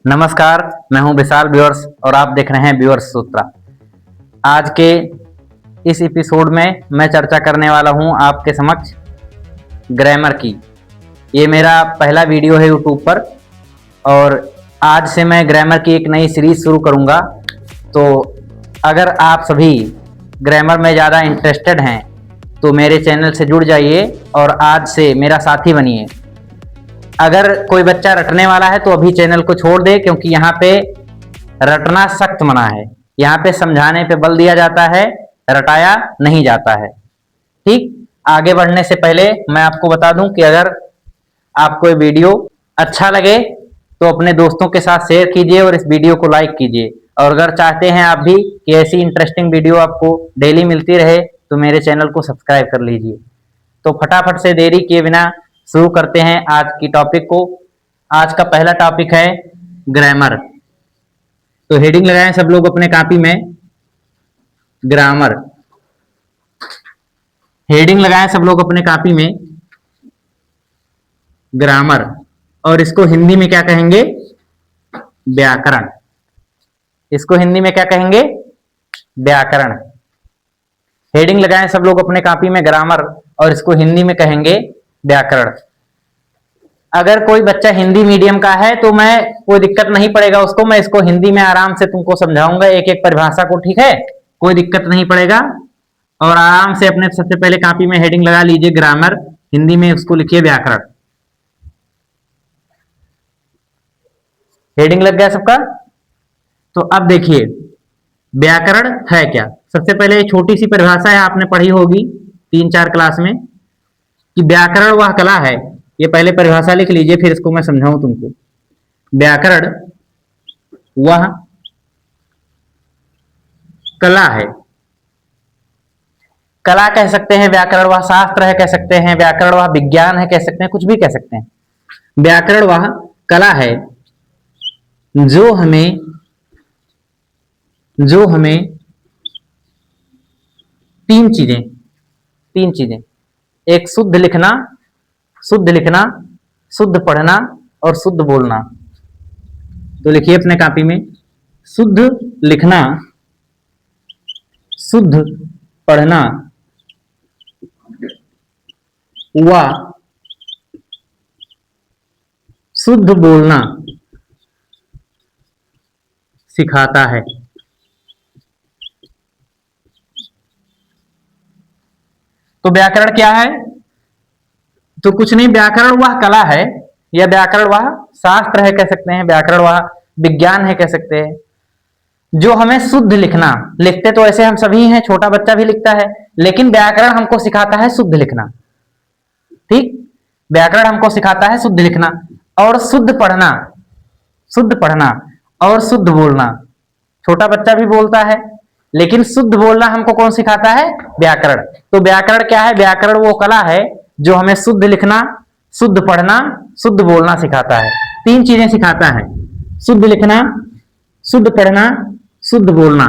नमस्कार, मैं हूं विशाल व्यूअर्स और आप देख रहे हैं व्यूअर्स सूत्रा। आज के इस एपिसोड में मैं चर्चा करने वाला हूं आपके समक्ष ग्रामर की। ये मेरा पहला वीडियो है यूट्यूब पर और आज से मैं ग्रामर की एक नई सीरीज शुरू करूंगा। तो अगर आप सभी ग्रामर में ज़्यादा इंटरेस्टेड हैं तो मेरे चैनल से जुड़ जाइए और आज से मेरा साथी बनिए। अगर कोई बच्चा रटने वाला है तो अभी चैनल को छोड़ दे, क्योंकि यहाँ पे रटना सख्त मना है। यहाँ पे समझाने पे बल दिया जाता है, रटाया नहीं जाता है। ठीक, आगे बढ़ने से पहले मैं आपको बता दूं कि अगर आपको ये वीडियो अच्छा लगे तो अपने दोस्तों के साथ शेयर कीजिए और इस वीडियो को लाइक कीजिए। और अगर चाहते हैं आप भी कि ऐसी इंटरेस्टिंग वीडियो आपको डेली मिलती रहे तो मेरे चैनल को सब्सक्राइब कर लीजिए। तो फटाफट से देरी किए बिना शुरू करते हैं आज की टॉपिक को। आज का पहला टॉपिक है ग्रामर। तो हेडिंग लगाएं सब लोग अपने कॉपी में, ग्रामर। हेडिंग लगाएं सब लोग अपने कॉपी में, ग्रामर। और इसको हिंदी में क्या कहेंगे? व्याकरण। इसको हिंदी में क्या कहेंगे? व्याकरण। हेडिंग लगाएं सब लोग अपने कॉपी में, ग्रामर, और इसको हिंदी में कहेंगे व्याकरण। अगर कोई बच्चा हिंदी मीडियम का है तो मैं कोई दिक्कत नहीं पड़ेगा उसको, मैं इसको हिंदी में आराम से तुमको समझाऊंगा एक एक परिभाषा को। ठीक है, कोई दिक्कत नहीं पड़ेगा। और आराम से अपने सबसे पहले कॉपी में हेडिंग लगा लीजिए ग्रामर, हिंदी में उसको लिखिए व्याकरण। हेडिंग लग गया सबका? तो अब देखिए व्याकरण है क्या। सबसे पहले छोटी सी परिभाषा है, आपने पढ़ी होगी 3-4 क्लास में, कि व्याकरण वह कला है। ये पहले परिभाषा लिख लीजिए, फिर इसको मैं समझाऊं तुमको। व्याकरण वह कला है। कला कह सकते हैं, व्याकरण वह शास्त्र है कह सकते हैं, व्याकरण वह विज्ञान है कह सकते हैं, कुछ भी कह सकते हैं। व्याकरण वह कला है जो हमें तीन चीजें, एक शुद्ध लिखना, शुद्ध पढ़ना और शुद्ध बोलना। तो लिखिए अपने कॉपी में, शुद्ध लिखना, शुद्ध पढ़ना व शुद्ध बोलना सिखाता है। तो व्याकरण क्या है? तो कुछ नहीं, व्याकरण वह कला है या व्याकरण वह शास्त्र है कह सकते हैं, व्याकरण वह विज्ञान है कह सकते हैं, जो हमें शुद्ध लिखना, लिखते तो ऐसे हम सभी हैं, छोटा बच्चा भी लिखता है, लेकिन व्याकरण हमको सिखाता है शुद्ध लिखना। ठीक, व्याकरण हमको सिखाता है शुद्ध लिखना और शुद्ध पढ़ना और शुद्ध बोलना। छोटा बच्चा भी बोलता है, लेकिन शुद्ध बोलना हमको कौन सिखाता है? व्याकरण। तो व्याकरण क्या है? व्याकरण वो कला है जो हमें शुद्ध लिखना, शुद्ध पढ़ना, शुद्ध बोलना सिखाता है। 3 चीजें सिखाता है, शुद्ध लिखना, शुद्ध पढ़ना, शुद्ध बोलना।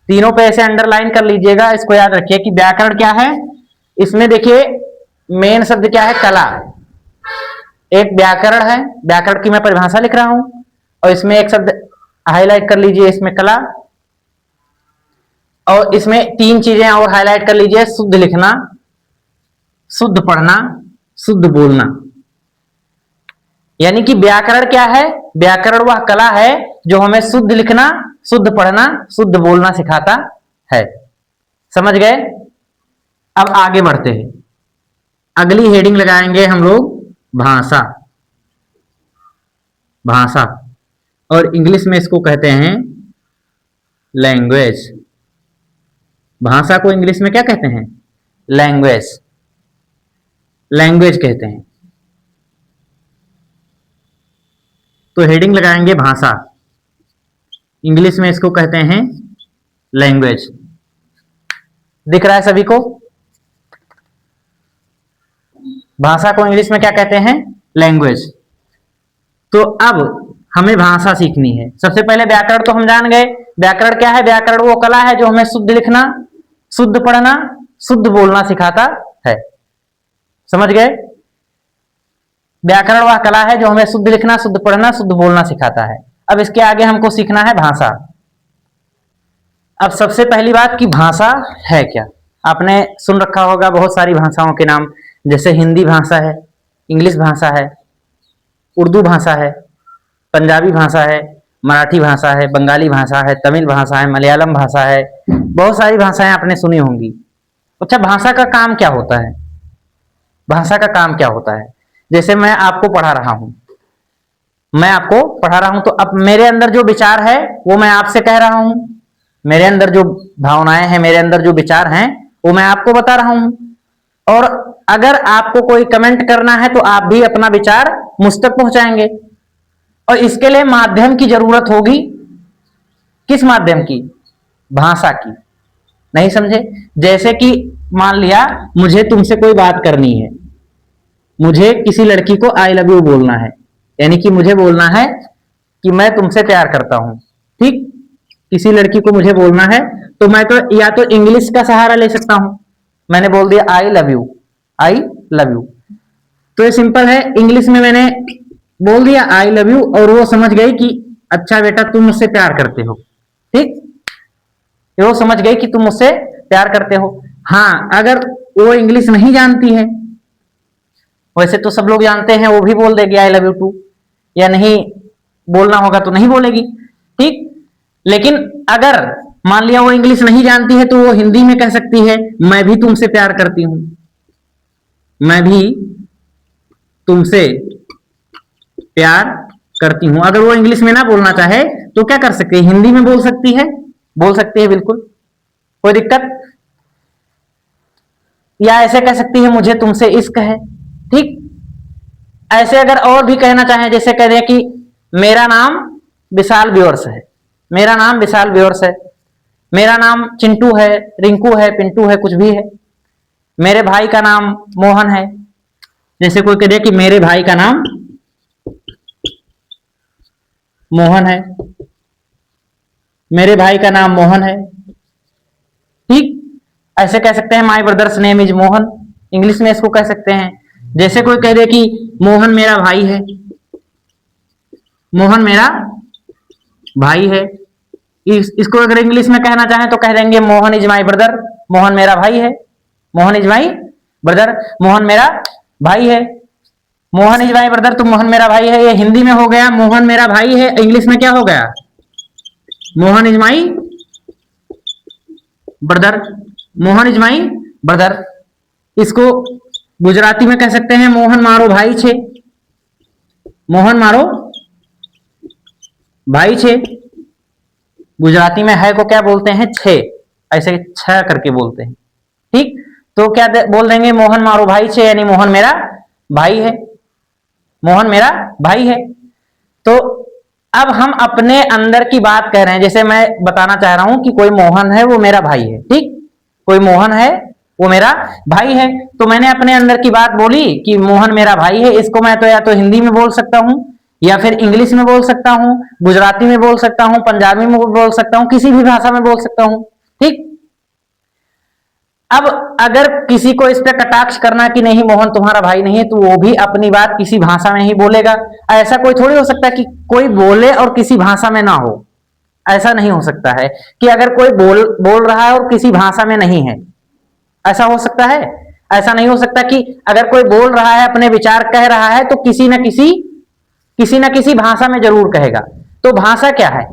तीनों पे ऐसे अंडरलाइन कर लीजिएगा। इसको याद रखिए कि व्याकरण क्या है। इसमें देखिए मेन शब्द क्या है? कला। एक व्याकरण है, व्याकरण की मैं परिभाषा लिख रहा हूं और इसमें एक शब्द हाईलाइट कर लीजिए, इसमें कला। और इसमें 3 चीजें और हाईलाइट कर लीजिए, शुद्ध लिखना, शुद्ध पढ़ना, शुद्ध बोलना। यानी कि व्याकरण क्या है? व्याकरण वह कला है जो हमें शुद्ध लिखना, शुद्ध पढ़ना, शुद्ध बोलना सिखाता है। समझ गए? अब आगे बढ़ते हैं। अगली हेडिंग लगाएंगे हम लोग भाषा। भाषा, और इंग्लिश में इसको कहते हैं लैंग्वेज। भाषा को इंग्लिश में क्या कहते हैं? लैंग्वेज। लैंग्वेज कहते हैं। तो हेडिंग लगाएंगे भाषा, इंग्लिश में इसको कहते हैं लैंग्वेज। दिख रहा है सभी को? भाषा को इंग्लिश में क्या कहते हैं? लैंग्वेज। तो अब हमें भाषा सीखनी है। सबसे पहले व्याकरण तो हम जान गए। व्याकरण क्या है? व्याकरण वो कला है जो हमें शुद्ध लिखना, शुद्ध पढ़ना, शुद्ध बोलना सिखाता है। समझ गए? व्याकरण वह कला है जो हमें शुद्ध लिखना, शुद्ध पढ़ना, शुद्ध बोलना सिखाता है। अब इसके आगे हमको सीखना है भाषा। अब सबसे पहली बात कि भाषा है क्या। आपने सुन रखा होगा बहुत सारी भाषाओं के नाम, जैसे हिंदी भाषा है, इंग्लिश भाषा है, उर्दू भाषा है, पंजाबी भाषा है, मराठी भाषा है, बंगाली भाषा है, तमिल भाषा है, मलयालम भाषा है, बहुत सारी भाषाएं आपने सुनी होंगी। अच्छा, भाषा का काम क्या होता है? भाषा का काम क्या होता है? जैसे मैं आपको पढ़ा रहा हूं, तो अब मेरे अंदर जो विचार है वो मैं आपसे कह रहा हूं, मेरे अंदर जो भावनाएं हैं, मेरे अंदर जो विचार हैं वो मैं आपको बता रहा हूं। और अगर आपको कोई कमेंट करना है तो आप भी अपना विचार मुझ तक पहुंचाएंगे, और इसके लिए माध्यम की जरूरत होगी। किस माध्यम की? भाषा की। नहीं समझे? जैसे कि मान लिया मुझे तुमसे कोई बात करनी है, मुझे किसी लड़की को आई लव यू बोलना है, यानी कि मुझे बोलना है कि मैं तुमसे प्यार करता हूं। ठीक, किसी लड़की को मुझे बोलना है तो मैं तो या तो इंग्लिश का सहारा ले सकता हूं, मैंने बोल दिया I love you, I love you, तो ये सिंपल है। इंग्लिश में मैंने बोल दिया आई लव यू और वो समझ गई कि अच्छा बेटा तुम मुझसे प्यार करते हो। ठीक, वो समझ गई कि तुम मुझसे प्यार करते हो। हाँ, अगर वो इंग्लिश नहीं जानती है, वैसे तो सब लोग जानते हैं, वो भी बोल देगी आई लव यू टू, या नहीं बोलना होगा तो नहीं बोलेगी। ठीक, लेकिन अगर मान लिया वो इंग्लिश नहीं जानती है तो वो हिंदी में कह सकती है मैं भी तुमसे प्यार करती हूं, मैं भी तुमसे प्यार करती हूं। अगर वो इंग्लिश में ना बोलना चाहे तो क्या कर सकती है? हिंदी में बोल सकती है, बिल्कुल, कोई दिक्कत। या ऐसे कह सकती है मुझे तुमसे इश्क है। ठीक, ऐसे अगर और भी कहना चाहे, जैसे कह दे कि मेरा नाम विशाल व्यूअर्स है, मेरा नाम विशाल व्यूअर्स है, मेरा नाम चिंटू है, रिंकू है, पिंटू है, कुछ भी है, मेरे भाई का नाम मोहन है। जैसे कोई कह दे कि मेरे भाई का नाम मोहन है, मेरे भाई का नाम मोहन है। ठीक, ऐसे कह सकते हैं my brother's name is Mohan, English में इसको कह सकते हैं। जैसे कोई कह दे कि मोहन मेरा भाई है, मोहन मेरा भाई है, इसको अगर इंग्लिश में कहना चाहें तो कह देंगे Mohan is my brother, Mohan मेरा भाई है, Mohan is my brother, Mohan मेरा भाई है, मोहन इज माय ब्रदर, तो मोहन मेरा भाई है। ये हिंदी में हो गया मोहन मेरा भाई है, इंग्लिश में क्या हो गया? Mohan is my brother, Mohan is my brother. इसको गुजराती में कह सकते हैं मोहन मारो भाई छे, मोहन मारो भाई छे। गुजराती में है को क्या बोलते हैं? छे, ऐसे छ करके बोलते हैं। ठीक, तो क्या बोल देंगे मोहन मारो भाई छे, यानी मोहन मेरा भाई है, मोहन मेरा भाई है। तो अब हम अपने अंदर की बात कह रहे हैं, जैसे मैं बताना चाह रहा हूं कि कोई मोहन है वो मेरा भाई है। ठीक, कोई मोहन है वो मेरा भाई है, तो मैंने अपने अंदर की बात बोली कि मोहन मेरा भाई है। इसको मैं तो या तो हिंदी में बोल सकता हूं, या फिर इंग्लिश में बोल सकता हूं, गुजराती में बोल सकता हूं, पंजाबी में बोल सकता हूं, किसी भी भाषा में बोल सकता हूं। ठीक, अब अगर किसी को इस पे कटाक्ष करना कि नहीं मोहन तुम्हारा भाई नहीं है, तो वो भी अपनी बात किसी भाषा में ही बोलेगा। ऐसा कोई थोड़ी हो सकता कि कोई बोले और किसी भाषा में ना हो, ऐसा नहीं हो सकता है कि अगर कोई बोल रहा है और किसी भाषा में नहीं है, ऐसा हो सकता है? ऐसा नहीं हो सकता कि अगर कोई बोल रहा है, अपने विचार कह रहा है, तो किसी न किसी भाषा में जरूर कहेगा। तो भाषा क्या है?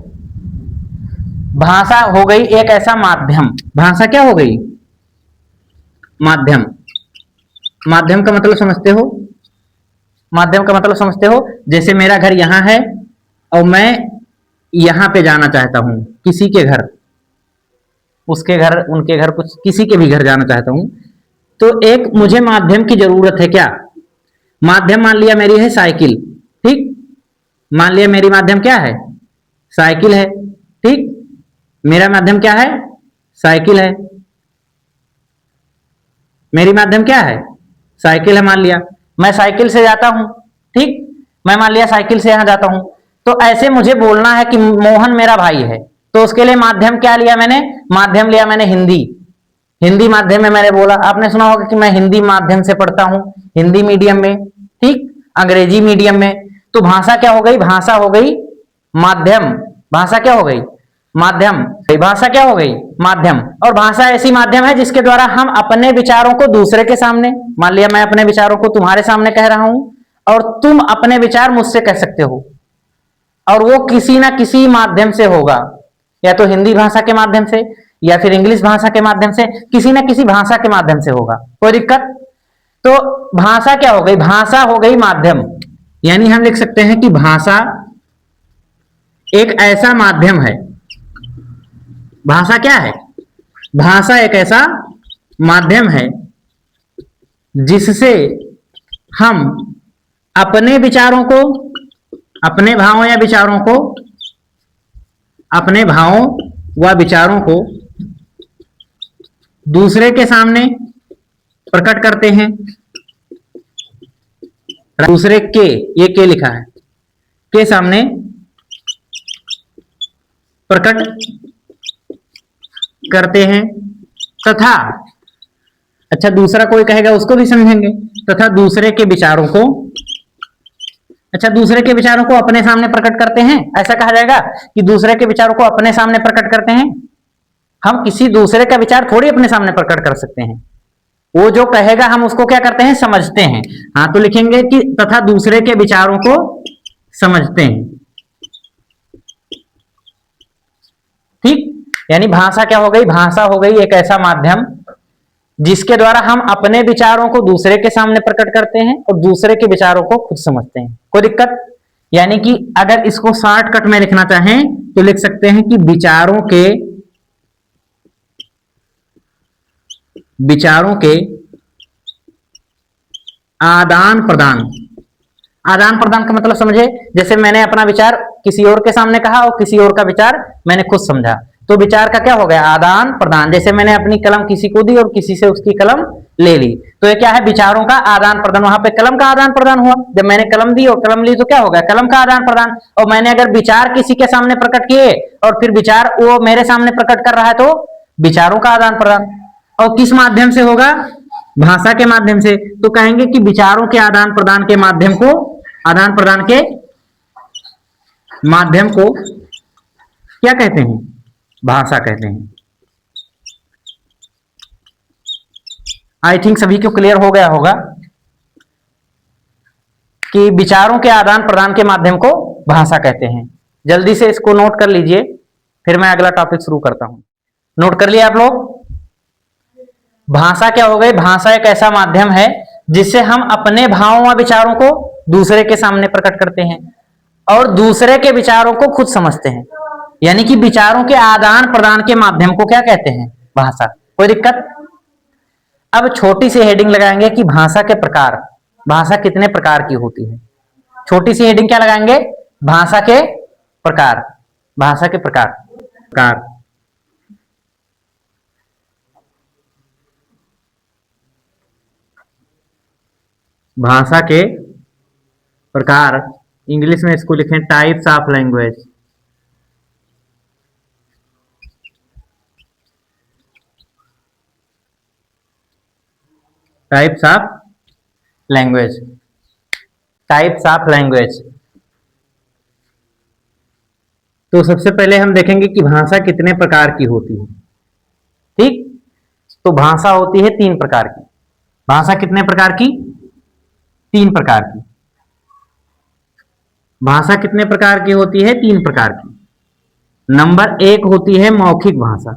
भाषा हो गई एक ऐसा माध्यम। भाषा क्या हो गई? माध्यम। माध्यम का मतलब समझते हो? माध्यम का मतलब समझते हो? जैसे मेरा घर यहां है और मैं यहां पे जाना चाहता हूं, किसी के घर, उसके घर, उनके घर, कुछ किसी के भी घर जाना चाहता हूं, तो एक मुझे माध्यम की जरूरत है। क्या माध्यम? मान लिया मेरी है साइकिल। ठीक, मान लिया मेरी माध्यम क्या है? साइकिल है। ठीक, मेरा माध्यम क्या है? साइकिल है। मेरी माध्यम क्या है? साइकिल है। मान लिया मैं साइकिल से जाता हूं। ठीक, मैं मान लिया साइकिल से यहां जाता हूं, तो ऐसे मुझे बोलना है कि मोहन मेरा भाई है, तो उसके लिए माध्यम क्या लिया मैंने? माध्यम लिया मैंने हिंदी। हिंदी माध्यम में मैंने बोला, आपने सुना होगा कि मैं हिंदी माध्यम से पढ़ता हूं, हिंदी मीडियम में। ठीक, अंग्रेजी मीडियम में। तो भाषा क्या हो गई? भाषा हो गई माध्यम, भाषा क्या हो गई? माध्यम। भाषा क्या हो गई? माध्यम। और भाषा ऐसी माध्यम है जिसके द्वारा हम अपने विचारों को दूसरे के सामने, मान लिया मैं अपने विचारों को तुम्हारे सामने कह रहा हूं और तुम अपने विचार मुझसे कह सकते हो, और वो किसी ना किसी माध्यम से होगा, या तो हिंदी भाषा के माध्यम से या फिर इंग्लिश भाषा के माध्यम से, किसी ना किसी भाषा के माध्यम से होगा। कोई दिक्कत? तो भाषा क्या हो गई? भाषा हो गई माध्यम। यानी हम लिख सकते हैं कि भाषा एक ऐसा माध्यम है। भाषा क्या है? भाषा एक ऐसा माध्यम है जिससे हम अपने विचारों को, अपने भावों या विचारों को, अपने भावों व विचारों को दूसरे के सामने प्रकट करते हैं। दूसरे के, ये के लिखा है, के सामने प्रकट करते हैं तथा, अच्छा दूसरा कोई कहेगा उसको भी समझेंगे, तथा दूसरे के विचारों को, अच्छा दूसरे के विचारों को अपने सामने प्रकट करते हैं, ऐसा कहा जाएगा कि दूसरे के विचारों को अपने सामने प्रकट करते हैं। हम किसी दूसरे का विचार थोड़ी अपने सामने प्रकट कर सकते हैं, वो जो कहेगा हम उसको क्या करते हैं? समझते हैं। हाँ, तो लिखेंगे कि तथा दूसरे के विचारों को समझते हैं। ठीक, यानी भाषा क्या हो गई? भाषा हो गई एक ऐसा माध्यम जिसके द्वारा हम अपने विचारों को दूसरे के सामने प्रकट करते हैं और दूसरे के विचारों को खुद समझते हैं। कोई दिक्कत? यानी कि अगर इसको शॉर्टकट में लिखना चाहें तो लिख सकते हैं कि विचारों के आदान प्रदान। आदान प्रदान का मतलब समझे, जैसे मैंने अपना विचार किसी और के सामने कहा और किसी और का विचार मैंने खुद समझा, तो विचार का क्या हो गया? आदान प्रदान। जैसे मैंने अपनी कलम किसी को दी और किसी से उसकी कलम ले ली, तो ये क्या है? विचारों का आदान प्रदान। वहां पे कलम का आदान प्रदान हुआ, जब मैंने कलम दी और कलम ली तो क्या हो गया? कलम का आदान प्रदान। और मैंने अगर विचार किसी के सामने प्रकट किए और फिर विचार वो मेरे सामने प्रकट कर रहा है, तो विचारों का आदान प्रदान। और किस माध्यम से होगा? भाषा के माध्यम से। तो कहेंगे कि विचारों के आदान प्रदान के माध्यम को, आदान प्रदान के माध्यम को क्या कहते हैं? भाषा कहते हैं। आई थिंक सभी को क्लियर हो गया होगा कि विचारों के आदान प्रदान के माध्यम को भाषा कहते हैं। जल्दी से इसको नोट कर लीजिए, फिर मैं अगला टॉपिक शुरू करता हूं। नोट कर लिया आप लोग? भाषा क्या हो गई? भाषा एक ऐसा माध्यम है जिससे हम अपने भावों व विचारों को दूसरे के सामने प्रकट करते हैं और दूसरे के विचारों को खुद समझते हैं। यानी कि विचारों के आदान प्रदान के माध्यम को क्या कहते हैं? भाषा। कोई दिक्कत? अब छोटी सी हेडिंग लगाएंगे कि भाषा के प्रकार। भाषा कितने प्रकार की होती है? छोटी सी हेडिंग क्या लगाएंगे? भाषा के प्रकार। भाषा के प्रकार। भाषा के प्रकार, इंग्लिश में इसको लिखें types of language. Types of language. Types of language. तो सबसे पहले हम देखेंगे कि भाषा कितने प्रकार की होती है। ठीक, तो भाषा होती है 3 प्रकार की। भाषा कितने प्रकार की? 3 प्रकार की। भाषा कितने प्रकार की होती है? 3 प्रकार की। नंबर 1 होती है मौखिक भाषा।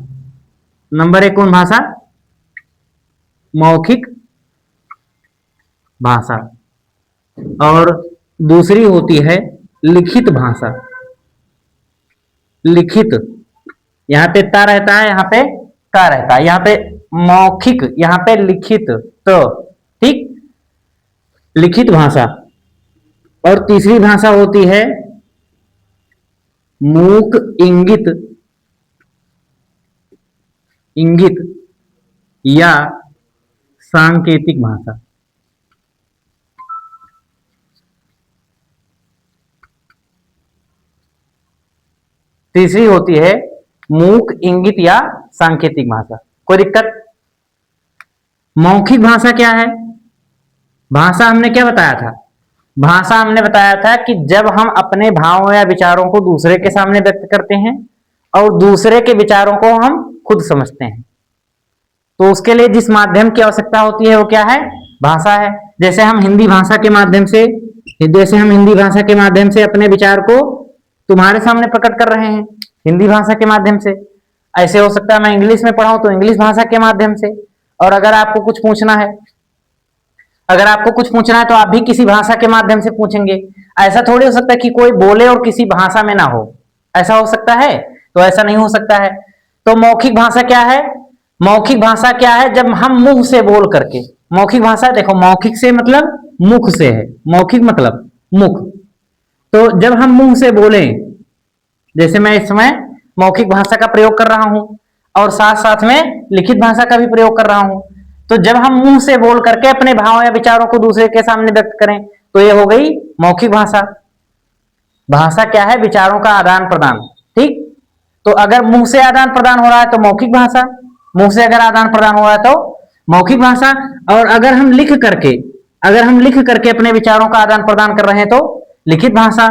नंबर 1 कौन भाषा? मौखिक भाषा। और दूसरी होती है लिखित भाषा। लिखित, यहां पे ता रहता है, यहां पे का रहता है, यहां पे मौखिक, यहां पे लिखित। तो ठीक, लिखित भाषा। और तीसरी भाषा होती है मूक इंगित या सांकेतिक भाषा। तीसरी होती है मूक इंगित या सांकेतिक भाषा। कोई दिक्कत? मौखिक भाषा क्या है? भाषा हमने क्या बताया था भाषा हमने बताया था कि जब हम अपने भावों या विचारों को दूसरे के सामने व्यक्त करते हैं और दूसरे के विचारों को हम खुद समझते हैं, तो उसके लिए जिस माध्यम की आवश्यकता होती है वो क्या है? भाषा है। जैसे हम हिंदी भाषा के माध्यम से अपने विचार को तुम्हारे सामने प्रकट कर रहे हैं, हिंदी भाषा के माध्यम से। ऐसे हो सकता है मैं इंग्लिश में पढ़ाऊं तो इंग्लिश भाषा के माध्यम से। और अगर आपको कुछ पूछना है तो आप भी किसी भाषा के माध्यम से पूछेंगे। ऐसा थोड़ी हो सकता है कि कोई बोले और किसी भाषा में ना हो, ऐसा हो सकता है? तो ऐसा नहीं हो सकता है। तो मौखिक भाषा क्या है? मौखिक भाषा क्या है? जब हम मुंह से बोल करके, मौखिक भाषा देखो, मौखिक से मतलब मुख से है, मौखिक मतलब मुख। तो जब हम मुंह से बोले, जैसे मैं इस समय मौखिक भाषा का प्रयोग कर रहा हूं और साथ साथ में लिखित भाषा का भी प्रयोग कर रहा हूं, तो जब हम मुंह से बोल करके अपने भाव या विचारों को दूसरे के सामने व्यक्त करें तो ये हो गई मौखिक भाषा। भाषा क्या है? विचारों का आदान प्रदान। ठीक, तो अगर मुंह से आदान प्रदान हो रहा है तो मौखिक भाषा, मुंह से अगर आदान प्रदान हो रहा है तो मौखिक भाषा। और अगर हम लिख करके अपने विचारों का आदान प्रदान कर रहे हैं तो लिखित भाषा।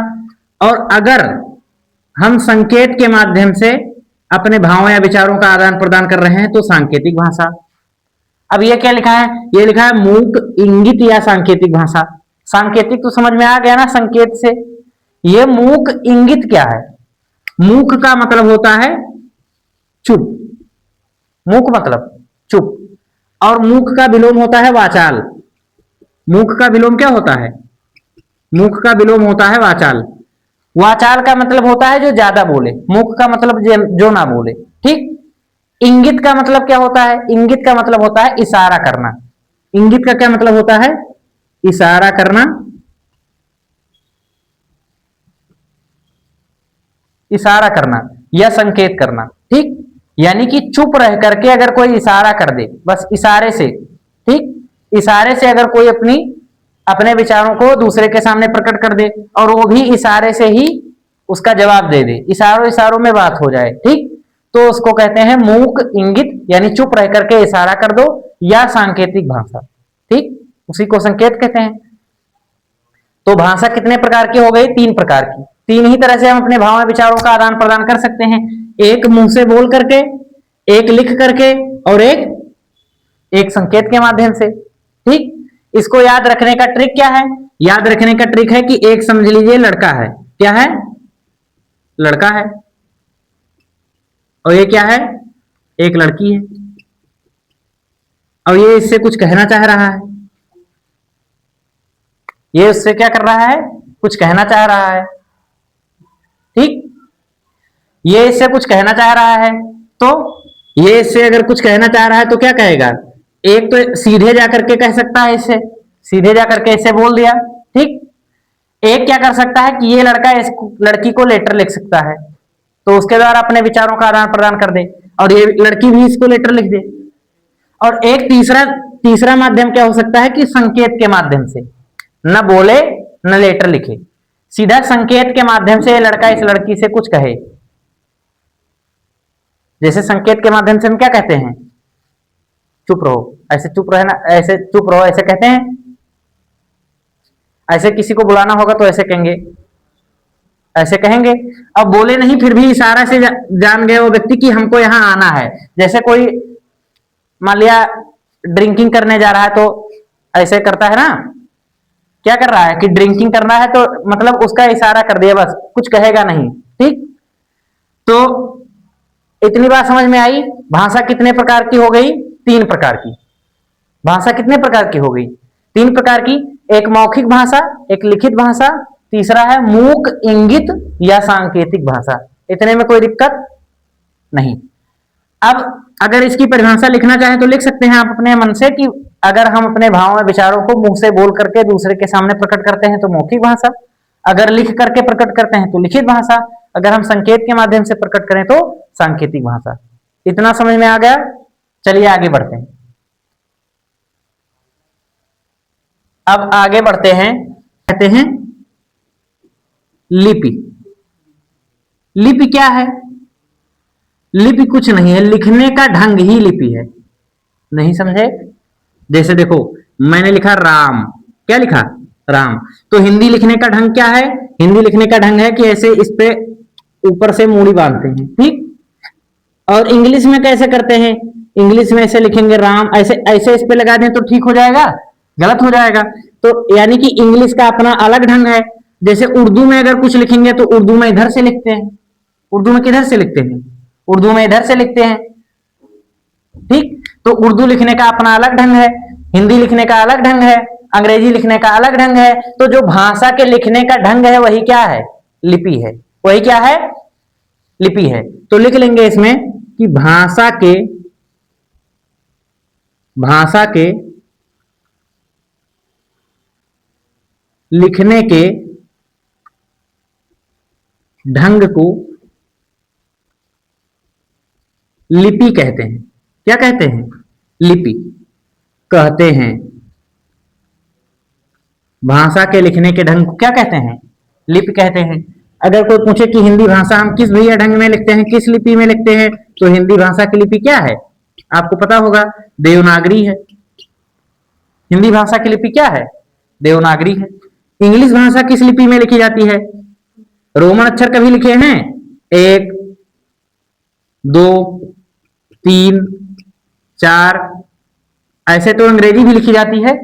और अगर हम संकेत के माध्यम से अपने भावों या विचारों का आदान प्रदान कर रहे हैं तो सांकेतिक भाषा। अब ये क्या लिखा है? ये लिखा है मूक, इंगित या सांकेतिक भाषा। सांकेतिक तो समझ में आ गया ना, संकेत से। ये मूक इंगित क्या है? मूक का मतलब होता है चुप, मूक मतलब चुप, और मूक का विलोम होता है वाचाल। मूक का विलोम क्या होता है? मूक का विलोम होता है वाचाल। वाचाल का मतलब होता है जो ज्यादा बोले, मूक का मतलब जो ना बोले। ठीक, इंगित का मतलब क्या होता है? इंगित का मतलब होता है इशारा करना। इंगित का क्या मतलब होता है? इशारा करना, इशारा करना या संकेत करना। ठीक, यानी कि चुप रह करके अगर कोई इशारा कर दे, बस इशारे से, ठीक, इशारे से अगर कोई अपने विचारों को दूसरे के सामने प्रकट कर दे और वो भी इशारे से ही उसका जवाब दे दे, इशारों इशारों में बात हो जाए, ठीक, तो उसको कहते हैं मूक इंगित, यानी चुप रह करके इशारा कर दो, या सांकेतिक भाषा। ठीक, उसी को संकेत कहते हैं। तो भाषा कितने प्रकार की हो गई? 3 प्रकार की। 3 ही तरह से हम अपने भाव विचारों का आदान प्रदान कर सकते हैं, एक मुंह से बोल करके, एक लिख करके, और एक संकेत के माध्यम से। ठीक, इसको याद रखने का ट्रिक क्या है? याद रखने का ट्रिक है कि एक समझ लीजिए लड़का है, क्या है? लड़का है, और ये क्या है? एक लड़की है, और ये इससे कुछ कहना चाह रहा है। ये उससे क्या कर रहा है? कुछ कहना चाह रहा है। ठीक, ये इससे कुछ कहना चाह रहा है, तो ये इससे अगर कुछ कहना चाह रहा है तो क्या कहेगा? एक तो सीधे जाकर के कह सकता है, इससे सीधे जाकर के इससे बोल दिया। ठीक, एक क्या कर सकता है कि ये लड़का इस लड़की को लेटर लिख सकता है, तो उसके द्वारा अपने विचारों का आदान प्रदान कर दे, और ये लड़की भी इसको लेटर लिख दे। और एक तीसरा माध्यम क्या हो सकता है कि संकेत के माध्यम से, न बोले न लेटर लिखे, सीधा संकेत के माध्यम से लड़का इस लड़की से कुछ कहे। जैसे संकेत के माध्यम से हम क्या कहते हैं? चुप रहो, ऐसे चुप रहना, ऐसे चुप रहो, ऐसे कहते हैं। ऐसे किसी को बुलाना होगा तो ऐसे कहेंगे, ऐसे कहेंगे। अब बोले नहीं, फिर भी इशारा से जान गए वो व्यक्ति कि हमको यहां आना है। जैसे कोई मान लिया ड्रिंकिंग करने जा रहा है तो ऐसे करता है ना, क्या कर रहा है कि ड्रिंकिंग करना है, तो मतलब उसका इशारा कर दिया, बस कुछ कहेगा नहीं। ठीक, तो इतनी बात समझ में आई। भाषा कितने प्रकार की हो गई? 3 प्रकार की। भाषा कितने प्रकार की हो गई? 3 प्रकार की। एक मौखिक भाषा, एक लिखित भाषा, तीसरा है मूक इंगित या सांकेतिक भाषा। इतने में कोई दिक्कत नहीं। अब अगर इसकी परिभाषा लिखना चाहें तो लिख सकते हैं आप अपने मन से कि अगर हम अपने भावों और विचारों को मुंह से बोल करके दूसरे के सामने प्रकट करते हैं तो मौखिक भाषा, अगर लिख करके प्रकट करते हैं तो लिखित भाषा, अगर हम संकेत के माध्यम से प्रकट करें तो सांकेतिक भाषा। इतना समझ में आ गया? चलिए आगे बढ़ते हैं। अब आगे बढ़ते हैं, कहते हैं लिपि। लिपि क्या है? लिपि कुछ नहीं है, लिखने का ढंग ही लिपि है। नहीं समझे? जैसे देखो, मैंने लिखा राम, क्या लिखा? राम। तो हिंदी लिखने का ढंग क्या है? हिंदी लिखने का ढंग है कि ऐसे इस पे ऊपर से मूड़ी बांधते हैं, ठीक। और इंग्लिश में कैसे करते हैं? इंग्लिश में ऐसे लिखेंगे राम, ऐसे ऐसे इस पे लगा दें तो ठीक हो जाएगा? गलत हो जाएगा। तो यानी कि इंग्लिश का अपना अलग ढंग है। जैसे उर्दू में अगर कुछ लिखेंगे तो उर्दू में इधर से लिखते हैं। उर्दू में किधर से लिखते हैं? उर्दू में इधर से लिखते हैं, ठीक। तो उर्दू लिखने का अपना अलग ढंग है, हिंदी लिखने का अलग ढंग है, अंग्रेजी लिखने का अलग ढंग है। तो जो भाषा के लिखने का ढंग है वही क्या है? लिपि है। वही क्या है? लिपि है। तो लिख लेंगे इसमें कि भाषा के लिखने के ढंग को लिपि कहते हैं। क्या कहते हैं? लिपि कहते हैं। भाषा के लिखने के ढंग को क्या कहते हैं? लिपि कहते हैं। अगर कोई पूछे कि हिंदी भाषा हम किस भैया ढंग में लिखते हैं, किस लिपि में लिखते हैं, तो हिंदी भाषा की लिपि क्या है? आपको पता होगा, देवनागरी है। हिंदी भाषा की लिपि क्या है? देवनागरी है। इंग्लिश भाषा किस लिपि में लिखी जाती है? रोमन अक्षर कभी लिखे हैं? 1, 2, 3, 4, ऐसे तो अंग्रेजी भी लिखी जाती है।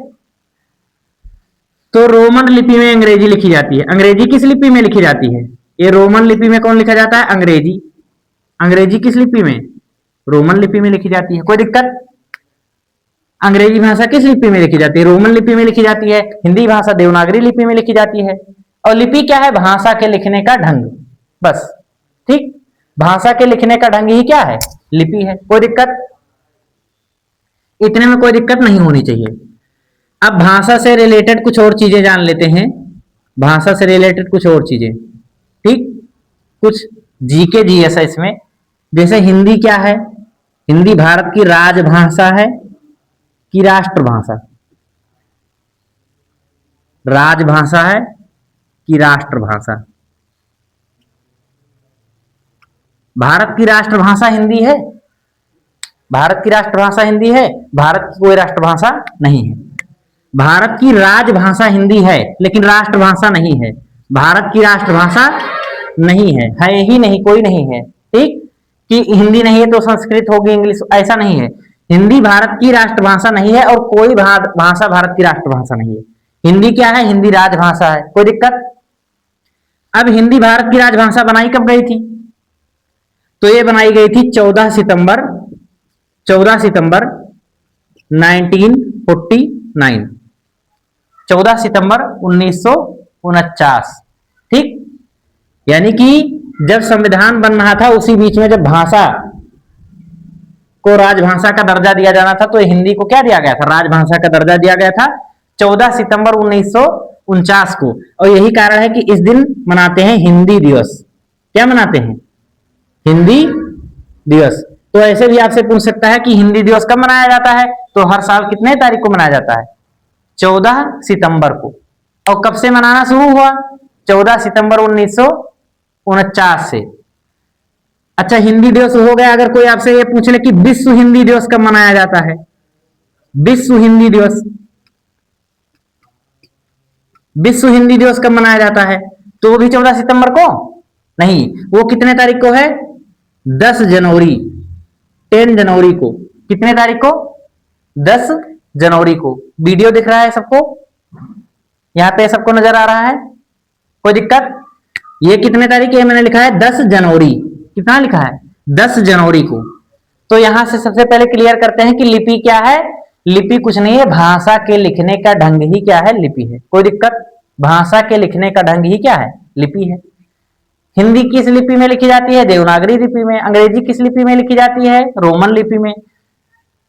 तो रोमन लिपि में अंग्रेजी लिखी जाती है। अंग्रेजी किस लिपि में लिखी जाती है? ये रोमन लिपि में कौन लिखा जाता है? अंग्रेजी। अंग्रेजी किस लिपि में? रोमन लिपि में लिखी जाती है। कोई दिक्कत? अंग्रेजी भाषा किस लिपि में लिखी जाती है? रोमन लिपि में लिखी जाती है। हिंदी भाषा देवनागरी लिपि में लिखी जाती है। और लिपि क्या है? भाषा के लिखने का ढंग, बस, ठीक। भाषा के लिखने का ढंग ही क्या है? लिपि है। कोई दिक्कत? इतने में कोई दिक्कत नहीं होनी चाहिए। अब भाषा से रिलेटेड कुछ और चीजें जान लेते हैं। भाषा से रिलेटेड कुछ और चीजें, ठीक। कुछ जीके जीएस है इसमें। जैसे हिंदी क्या है? हिंदी भारत की राजभाषा है कि राष्ट्रभाषा? राजभाषा है कि राष्ट्रभाषा? भारत की राष्ट्रभाषा हिंदी है। भारत की राष्ट्रभाषा हिंदी है। भारत की कोई राष्ट्रभाषा नहीं है। भारत की राजभाषा हिंदी है लेकिन राष्ट्रभाषा नहीं है। भारत की राष्ट्रभाषा नहीं है ही नहीं, कोई नहीं है, ठीक। कि हिंदी नहीं है तो संस्कृत होगी, इंग्लिश, ऐसा नहीं है। हिंदी भारत की राष्ट्रभाषा नहीं है और कोई भाषा भारत की राष्ट्रभाषा नहीं है। हिंदी क्या है? हिंदी राजभाषा है। कोई दिक्कत? अब हिंदी भारत की राजभाषा बनाई कब गई थी? तो ये बनाई गई थी 14 सितंबर 1949, 14 सितंबर 1949, ठीक। यानी कि जब संविधान बन रहा था उसी बीच में जब भाषा को राजभाषा का दर्जा दिया जाना था तो हिंदी को क्या दिया गया था? राजभाषा का दर्जा दिया गया था 14 सितंबर 1949 को। और यही कारण है कि इस दिन मनाते हैं हिंदी दिवस। क्या मनाते हैं? हिंदी दिवस। तो ऐसे भी आपसे पूछ सकता है कि हिंदी दिवस कब मनाया जाता है? तो हर साल कितने तारीख को मनाया जाता है? 14 सितंबर को। और कब से मनाना शुरू हुआ? 14 सितंबर 1949 से। अच्छा, हिंदी दिवस हो गया। अगर कोई आपसे ये पूछ ले कि विश्व हिंदी दिवस कब मनाया जाता है? विश्व हिंदी दिवस, विश्व हिंदी दिवस कब मनाया जाता है? तो वो भी 14 सितंबर को नहीं, वो कितने तारीख को है? 10 जनवरी, 10 जनवरी को। कितने तारीख को? 10 जनवरी को। वीडियो दिख रहा है सबको? यहां पे सबको नजर आ रहा है? कोई दिक्कत? ये कितने तारीख है? मैंने लिखा है 10 जनवरी। कितना लिखा है? 10 जनवरी को। तो यहां से सबसे पहले क्लियर करते हैं कि लिपि क्या है। लिपि कुछ नहीं है, भाषा के लिखने का ढंग ही क्या है? लिपि है। कोई दिक्कत? भाषा के लिखने का ढंग ही क्या है? लिपि है। हिंदी किस लिपि में लिखी जाती है? देवनागरी लिपि में। अंग्रेजी किस लिपि में लिखी जाती है? रोमन लिपि में।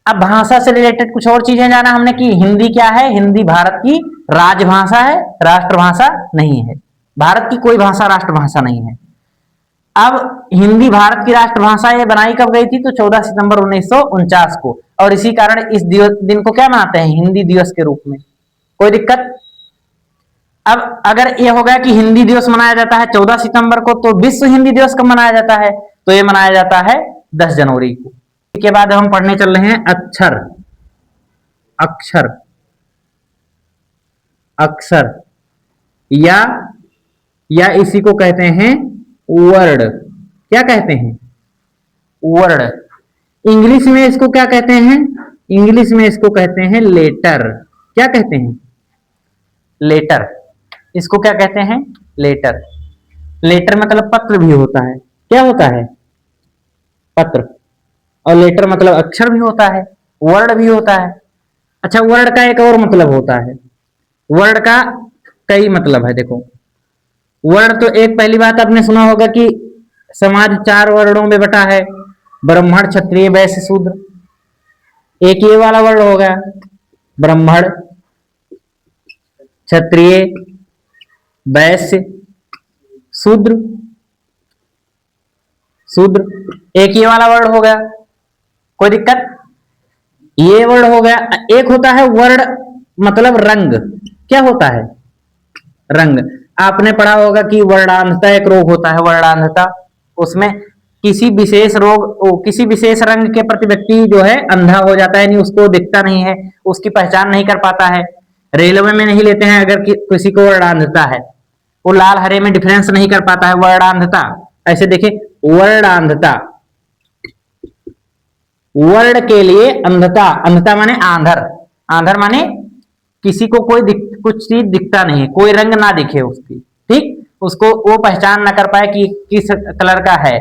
अब भाषा से रिलेटेड कुछ और चीजें जाना हमने कि हिंदी क्या है? हिंदी भारत की राजभाषा है, राष्ट्रभाषा नहीं है। भारत की कोई भाषा राष्ट्रभाषा नहीं है। अब हिंदी भारत की राष्ट्रभाषा ये बनाई कब गई थी? तो 14 सितंबर 1949 को। और इसी कारण इस दिन को क्या मनाते हैं? हिंदी दिवस के रूप में। कोई दिक्कत? अब अगर ये हो गया कि हिंदी दिवस मनाया जाता है 14 सितंबर को, तो विश्व हिंदी दिवस कब मनाया जाता है? तो ये मनाया जाता है 10 जनवरी को। इसके बाद हम पढ़ने चल रहे हैं अक्षर, अक्षर, अक्षर। या इसी को कहते हैं वर्ड। क्या कहते हैं? वर्ड। इंग्लिश में इसको क्या कहते हैं? इंग्लिश में इसको कहते हैं लेटर। क्या कहते हैं? लेटर। इसको क्या कहते हैं? लेटर। लेटर मतलब पत्र भी होता है। क्या होता है? पत्र। और लेटर मतलब अक्षर भी होता है, वर्ड भी होता है। अच्छा, वर्ड का एक और मतलब होता है। वर्ड का कई मतलब है। देखो, वर्ण तो एक पहली बात आपने सुना होगा कि समाज 4 वर्णों में बटा है, ब्राह्मण, क्षत्रिय, वैश्य, शूद्र। एक ये वाला वर्ण हो गया, ब्राह्मण, क्षत्रिय, वैश्य, शूद्र। एक ये वाला वर्ण हो गया, कोई दिक्कत? ये वर्ण हो गया। एक होता है वर्ण मतलब रंग। क्या होता है? रंग। आपने पढ़ा होगा कि वर्णांधता एक रोग होता है, वर्णांधता। उसमें किसी विशेष किसी विशेष रंग के प्रति व्यक्ति जो है अंधा हो जाता है, यानी उसको दिखता नहीं है, उसकी पहचान नहीं कर पाता है। रेलवे में नहीं लेते हैं अगर किसी को वर्णांधता है, वो लाल हरे में डिफरेंस नहीं कर पाता है, वर्णांधता। ऐसे देखिए, वर्णांधता, वर्ण के लिए अंधता। अंधता माने आंधर। आंधर माने किसी को कुछ चीज दिखता नहीं, कोई रंग ना दिखे उसकी, ठीक, उसको वो पहचान ना कर पाए कि किस कलर का है।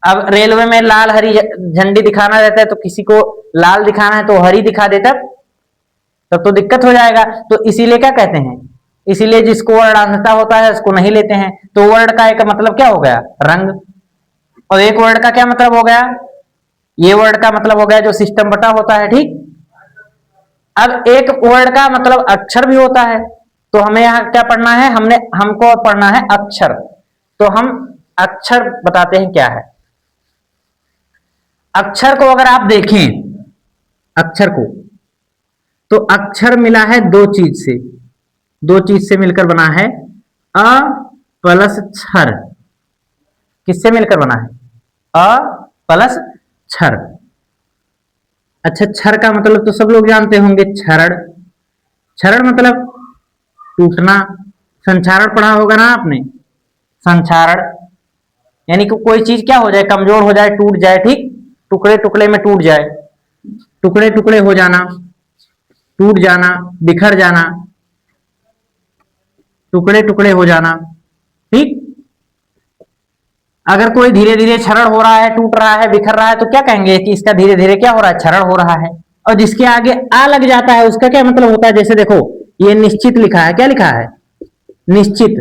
अब रेलवे में लाल हरी झंडी दिखाना रहता है, तो किसी को लाल दिखाना है तो हरी दिखा देता, तब तो दिक्कत हो जाएगा। तो इसीलिए क्या कहते हैं, इसीलिए जिसको वर्णांधता होता है उसको नहीं लेते हैं। तो वर्ड का एक मतलब क्या हो गया? रंग। और एक वर्ड का क्या मतलब हो गया? ये वर्ड का मतलब हो गया जो सिस्टम बटा होता है, ठीक। अब एक वर्ड का मतलब अक्षर भी होता है, तो हमें यहाँ क्या पढ़ना है? हमको पढ़ना है अक्षर। तो हम अक्षर बताते हैं क्या है। अक्षर को अगर आप देखें, अक्षर को, तो अक्षर मिला है दो चीज से मिलकर बना है, अ प्लस क्षर। किससे मिलकर बना है? अ प्लस क्षर। अच्छा, क्षर का मतलब तो सब लोग जानते होंगे, क्षरण। क्षरण मतलब टूटना। संक्षारण पढ़ा होगा ना आपने, संक्षारण यानी कि कोई चीज क्या हो जाए? कमजोर हो जाए, टूट जाए, ठीक, टुकड़े टुकड़े में टूट जाए, टुकड़े टुकड़े हो जाना, टूट जाना, बिखर जाना, टुकड़े टुकड़े हो जाना, ठीक। अगर कोई धीरे धीरे क्षरण हो रहा है, टूट रहा है, बिखर रहा है, तो क्या कहेंगे कि इसका धीरे धीरे क्या हो रहा है? क्षरण हो रहा है। और जिसके आगे आ लग जाता है उसका क्या मतलब होता है? जैसे देखो, ये निश्चित लिखा है, क्या लिखा है? निश्चित।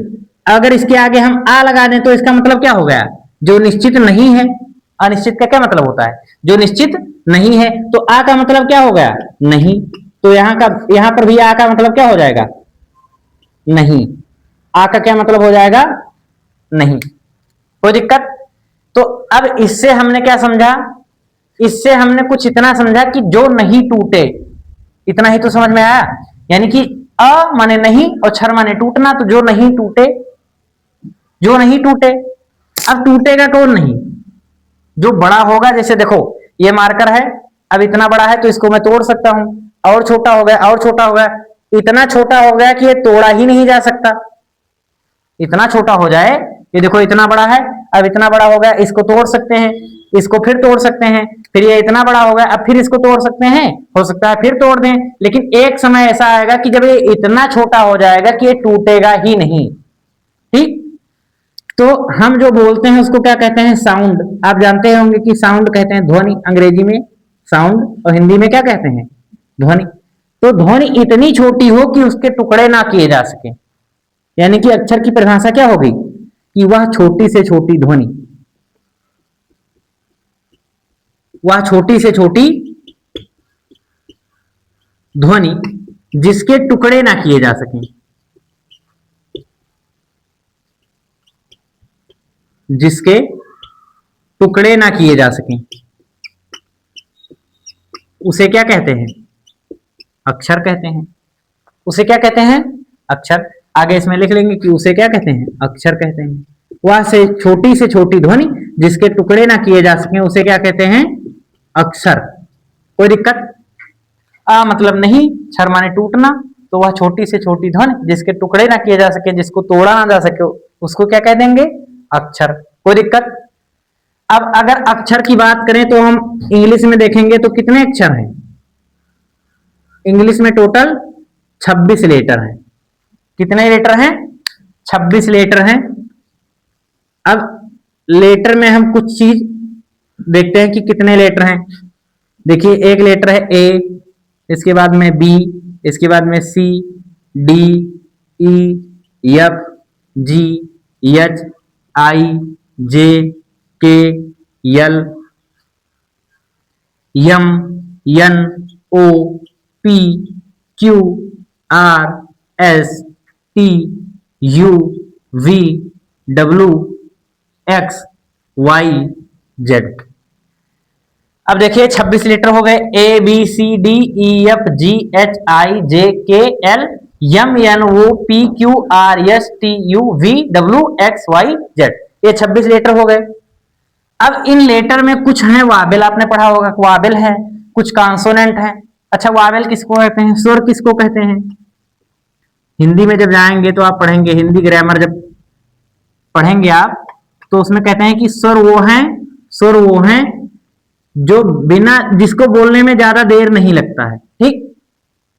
अगर इसके आगे हम आ लगा दें तो इसका मतलब क्या हो गया? जो निश्चित नहीं है। अनिश्चित का क्या मतलब होता है? जो निश्चित नहीं है। तो आ का मतलब क्या हो गया? नहीं। तो यहां पर भी आ का मतलब क्या हो जाएगा? नहीं। आ का क्या मतलब हो जाएगा? नहीं। कोई दिक्कत? तो अब इससे हमने क्या समझा? इससे हमने कुछ इतना समझा कि जो नहीं टूटे, इतना ही तो समझ में आया। यानी कि अ माने नहीं और क्षर माने टूटना, तो जो नहीं टूटे, जो नहीं टूटे। अब टूटेगा कौन नहीं? जो बड़ा होगा। जैसे देखो, ये मार्कर है, अब इतना बड़ा है तो इसको मैं तोड़ सकता हूं, और छोटा हो गया, और छोटा हो गया, इतना छोटा हो गया कि ये तोड़ा ही नहीं जा सकता। इतना छोटा हो जाए, ये देखो इतना बड़ा है, अब इतना बड़ा हो गया, इसको तोड़ सकते हैं, इसको फिर तोड़ सकते हैं, फिर ये इतना बड़ा हो गया, अब फिर इसको तोड़ सकते हैं, हो सकता है फिर तोड़ दें। लेकिन एक समय ऐसा आएगा कि जब ये इतना छोटा हो जाएगा कि ये टूटेगा ही नहीं, ठीक। तो हम जो बोलते हैं उसको क्या कहते हैं? साउंड। आप जानते होंगे कि साउंड कहते हैं ध्वनि, अंग्रेजी में साउंड, और हिंदी में क्या कहते हैं? ध्वनि। तो ध्वनि इतनी छोटी हो कि उसके टुकड़े ना किए जा सके, यानी कि अक्षर की परिभाषा क्या होगी? कि वह छोटी से छोटी ध्वनि, वह छोटी से छोटी ध्वनि जिसके टुकड़े ना किए जा सकें, जिसके टुकड़े ना किए जा सकें, उसे क्या कहते हैं? अक्षर कहते हैं। उसे क्या कहते हैं? अक्षर। आगे इसमें लिख लेंगे कि उसे क्या कहते हैं? अक्षर कहते हैं। वह से छोटी ध्वनि जिसके टुकड़े ना किए जा सके उसे क्या कहते हैं? अक्षर। कोई दिक्कत? मतलब नहीं, क्षर माने टूटना, तो वह छोटी से छोटी ध्वनि जिसके टुकड़े ना किए जा सके, जिसको तोड़ा ना जा सके, उसको क्या कह देंगे? अक्षर। कोई दिक्कत? अब अगर अक्षर की बात करें तो हम इंग्लिश में देखेंगे तो कितने अक्षर हैं? इंग्लिश में टोटल 26 लेटर हैं। कितने लेटर हैं? 26 लेटर हैं। अब लेटर में हम कुछ चीज देखते हैं कि कितने लेटर हैं। देखिए, एक लेटर है ए, इसके बाद में बी, इसके बाद में C, D, E, F, G, H, I, J, K, L, M, N, O, P, Q, R, S, T, U, V, W, X, Y, Z. अब देखिए 26 लीटर हो गए। A B C D E F G H I J K L M N O P Q R S T U V W X Y Z, ये 26 letter हो गए। अब इन letter में कुछ है वावेल, आपने पढ़ा होगा वावेल है, कुछ कॉन्सोनेंट है। अच्छा, वावेल किसको कहते हैं? स्वर किसको कहते हैं? हिंदी में जब जाएंगे तो आप पढ़ेंगे, हिंदी ग्रामर जब पढ़ेंगे आप तो उसमें कहते हैं कि स्वर वो हैं जो बिना, जिसको बोलने में ज्यादा देर नहीं लगता है। ठीक,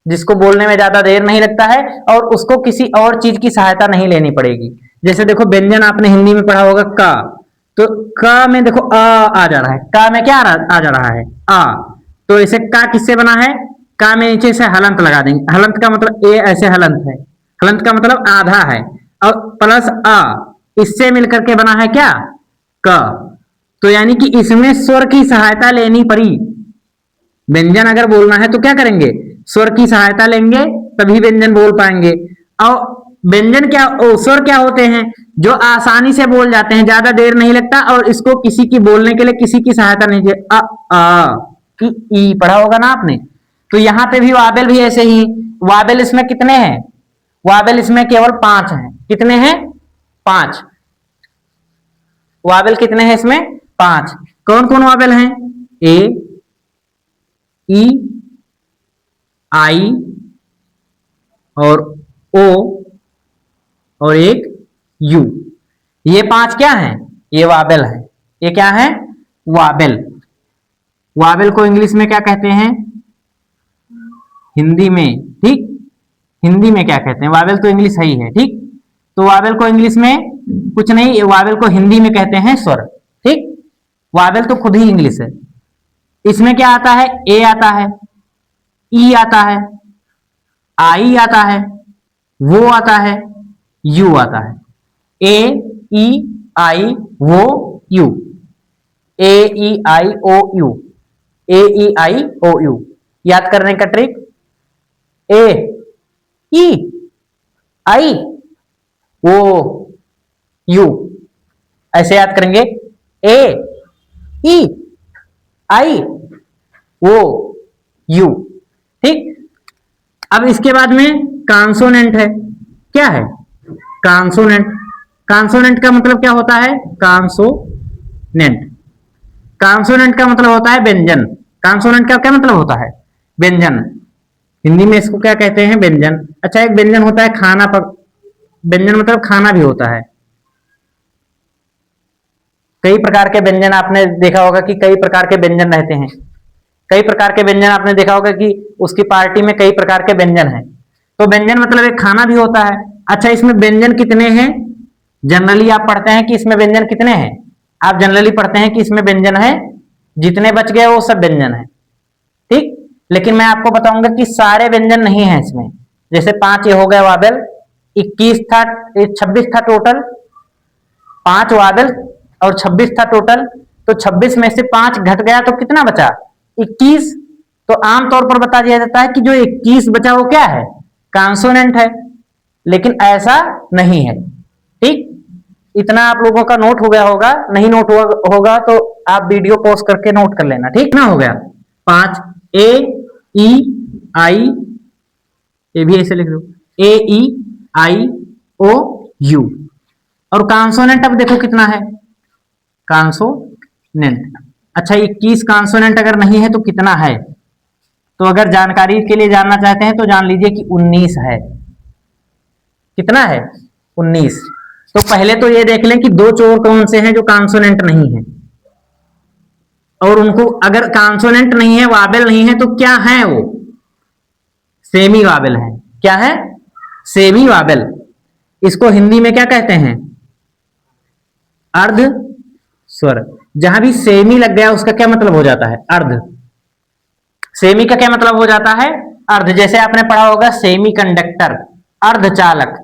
जिसको बोलने में ज्यादा देर नहीं लगता है और उसको किसी और चीज की सहायता नहीं लेनी पड़ेगी। जैसे देखो, व्यंजन आपने हिंदी में पढ़ा होगा का, तो का में देखो आ जा रहा है, का में क्या आ जा रहा है? आ। तो इसे का किससे बना है? का में नीचे से हलंत लगा देंगे। हलंत का मतलब ए, ऐसे हलंत है, हलंत का मतलब आधा है, और प्लस आ, इससे मिलकर के बना है क्या? क। तो यानी कि इसमें स्वर की सहायता लेनी पड़ी। व्यंजन अगर बोलना है तो क्या करेंगे? स्वर की सहायता लेंगे तभी व्यंजन बोल पाएंगे। और व्यंजन क्या, स्वर क्या होते हैं? जो आसानी से बोल जाते हैं, ज्यादा देर नहीं लगता, और इसको किसी की बोलने के लिए किसी की सहायता नहीं चाहिए। ई पढ़ा होगा ना आपने। तो यहां पे भी वावेल भी ऐसे ही। वावेल इसमें कितने हैं? वावेल इसमें केवल 5 हैं। कितने हैं? 5। वावेल कितने हैं इसमें? 5। कौन कौन वावेल हैं? ए, ई, आई और ओ और एक यू, ये 5 क्या हैं? ये वावेल है। ये क्या है? वावेल। वावेल को इंग्लिश में क्या कहते हैं? हिंदी में, ठीक, हिंदी में क्या कहते हैं? वावेल तो इंग्लिश है ही है, ठीक। तो वावेल को इंग्लिश में कुछ नहीं, वावेल को हिंदी में कहते हैं स्वर, ठीक। वावेल तो खुद ही इंग्लिश है। इसमें क्या आता है? ए आता है, ई आता है, आई आता है, वो आता है, यू आता है। ए E I O U, A E I O U, A E I O U. याद करने का trick, A E I O you, ऐसे याद करेंगे। ए ई आई ओ यू, ठीक। अब इसके बाद में कॉन्सोनेंट है। क्या है? कॉन्सोनेंट। कॉन्सोनेंट का मतलब क्या होता है? कॉन्सोनेंट। कॉन्सोनेंट का मतलब होता है व्यंजन। कॉन्सोनेंट का क्या मतलब होता है? व्यंजन। हिंदी में इसको क्या कहते हैं? व्यंजन। अच्छा, एक व्यंजन होता है खाना पर, व्यंजन मतलब खाना भी होता है। कई प्रकार के व्यंजन आपने देखा होगा कि कई प्रकार के व्यंजन रहते हैं। कई प्रकार के व्यंजन आपने देखा होगा कि उसकी पार्टी में कई प्रकार के व्यंजन हैं। तो व्यंजन मतलब एक खाना भी होता है। अच्छा, इसमें व्यंजन कितने हैं? जनरली आप पढ़ते हैं कि इसमें व्यंजन कितने हैं? आप जनरली पढ़ते हैं कि इसमें व्यंजन है, जितने बच गए वो सब व्यंजन है, ठीक। लेकिन मैं आपको बताऊंगा कि सारे व्यंजन नहीं है इसमें। जैसे 5 ये हो गए वावेल, 21 था, 26 था टोटल, 5 वावेल और 26 था टोटल। तो 26 में से 5 घट गया तो कितना बचा? 21। तो आमतौर पर बता दिया जाता है कि जो 21 बचा वो क्या है? कॉन्सोनेंट है। लेकिन ऐसा नहीं है, ठीक। इतना आप लोगों का नोट हो गया होगा, नहीं नोट होगा तो आप वीडियो पॉज करके नोट कर लेना, ठीक ना। हो गया 5, ए ई आई, ये भी ऐसे लिख दो, ए ई आई ओ यू। और कॉन्सोनेंट अब देखो कितना है? कॉन्सोनेंट। अच्छा, 21 कॉन्सोनेंट अगर नहीं है तो कितना है? तो अगर जानकारी के लिए जानना चाहते हैं तो जान लीजिए कि 19 है। कितना है? 19। तो पहले तो ये देख लें कि दो चोर कौन से हैं जो कॉन्सोनेंट नहीं है, और उनको अगर कॉन्सोनेंट नहीं है, वावेल नहीं है, तो क्या है वो? सेमी वावेल है। क्या है? Semi Wavell. इसको हिंदी में क्या कहते हैं? अर्ध स्वर। जहां भी सेमी लग गया उसका क्या मतलब हो जाता है? अर्ध। सेमी का क्या मतलब हो जाता है? अर्ध। जैसे आपने पढ़ा होगा सेमी कंडक्टर, अर्धचालक,